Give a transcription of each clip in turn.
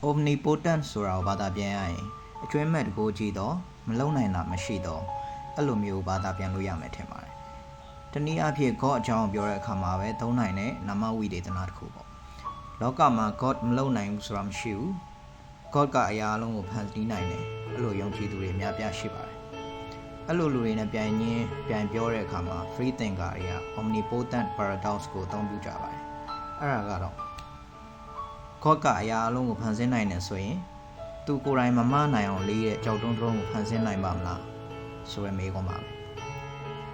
omnipotent ဆိုတာကိုဘာသာပြန်ရရင်အကျွမ်းမဲ့တကိုးကြည့်တော့မလုံနိုင်တာမရှိတော့အဲ့လိုမျိုးဘာသာပြန်လို့ရမယ်ထင်ပါတယ်တနည်းအားဖြင့် God အကြောင်းပြောတဲ့အခါမှာပဲသုံးနိုင်တဲ့နာမဝိသေသနာတစ်ခုပေါ့လောကမှာ God မလုံနိုင်ဘူးဆိုတာမရှိဘူး God ကအရာအလုံးကိုဖန်တီးနိုင်တယ်အဲ့လိုယုံကြည်သူတွေအများပြားရှိပါတယ်အဲ့လိုလူတွေနဲ့ပြန်ပြောတဲ့အခါမှာ free thinker တွေက omnipotent paradox ကိုအသုံးပြုကြပါတယ်အဲ့ဒါကတော့ God ကအရာအလုံးကိုဖန်ဆင်းနိုင်တယ်ဆိုရင်သူကိုယ်တိုင်မမနိုင်အောင်လေးတဲ့ကြောက်တုံးတုံးကိုဖန်ဆင်းနိုင်ပါမလားဆိုရမေးခွန်းပါ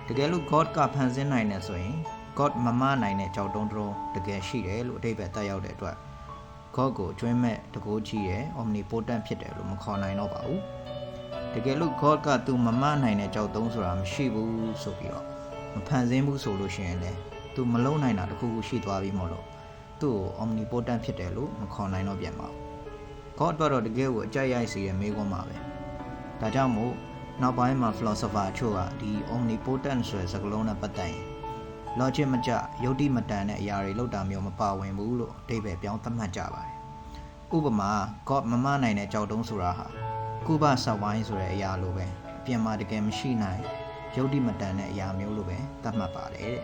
တကယ်လို့ God ကဖန်ဆင်းနိုင်တယ်ဆိုရင် God မမနိုင်တဲ့ကြောက်တုံးတုံးတကယ်ရှိတယ်လို့အဓိပ္ပာယ်တက်ရောက်တဲ့အတွက် God ကိုအကျွမ်းမဲ့တကိုးကြီးတယ် omnipotent ဖြစ်တယ်လို့မခေါ်နိုင်တော့ပါဘူးတကယ်လို့ God ကသူမမနိုင်တဲ့ကြောက်တုံးဆိုတာမရှိဘူးဆိုပြီးတော့မဖန်ဆင်းဘူးဆိုလို့ရှိရင်လည်းသူမလုံနိုင်တာတခုခုရှိသွားပြီမို့လို့သူ့ကို omnipotent ဖြစ်တယ်လို့မခေါ်နိုင်တော့ပြန်ပါဘူး God အတွက်တော့တကယ်ကိုအကြိုက်ရိုက်စေတဲ့မေးခွန်းပါပဲဒါကြောင့်မို့နောက်ပိုင်းမှာ philosopher အချို့ကဒီ omnipotent ဆိုတဲ့စကားလုံးနဲ့ပတ်သက်ရင် logic မကျယုတ်တိမတန်တဲ့အရာတွေလောက်တာမျိုးမပါဝင်ဘူးလို့အဓိပ္ပာယ်ပြောင်းသတ်မှတ်ကြပါတယ်ဥပမာ God မမနိုင်တဲ့ကြောက်တုံးဆိုတာဟာကုဘဆောက်ဝိုင်းဆိုတဲ့အရာလိုပဲအပြင်မှာတကယ်မရှိနိုင်ယုတ်တိမတန်တဲ့အရာမျိုးလိုပဲသတ်မှတ်ပါတယ်တဲ့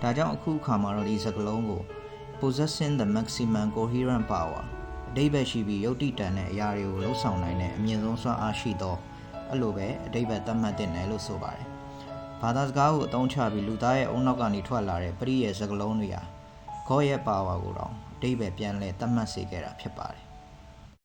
ဒါကြောင့်အခုအခါမှာတော့ဒီစကားလုံးကို possessing the maximum coherent power အဓိပ္ပာယ်ရှိပြီးယုတ်တိတန်တဲ့အရာတွေကိုလှုပ်ဆောင်နိုင်တဲ့အမြင့်ဆုံးစွမ်းအားရှိသောအဲ့လိုပဲအဓိပ္ပာယ်သတ်မှတ်တင်တယ်လို့ဆိုပါတယ်ဘာသာစကားကိုအသုံးချပြီးလူသားရဲ့အုံနောက်ကနေထွက်လာတဲ့ပရိယေစကားလုံးတွေဟာ God ရဲ့ power ကိုတော့အဓိပ္ပာယ်ပြန်လဲသတ်မှတ်စေခဲ့တာဖြစ်ပါတယ်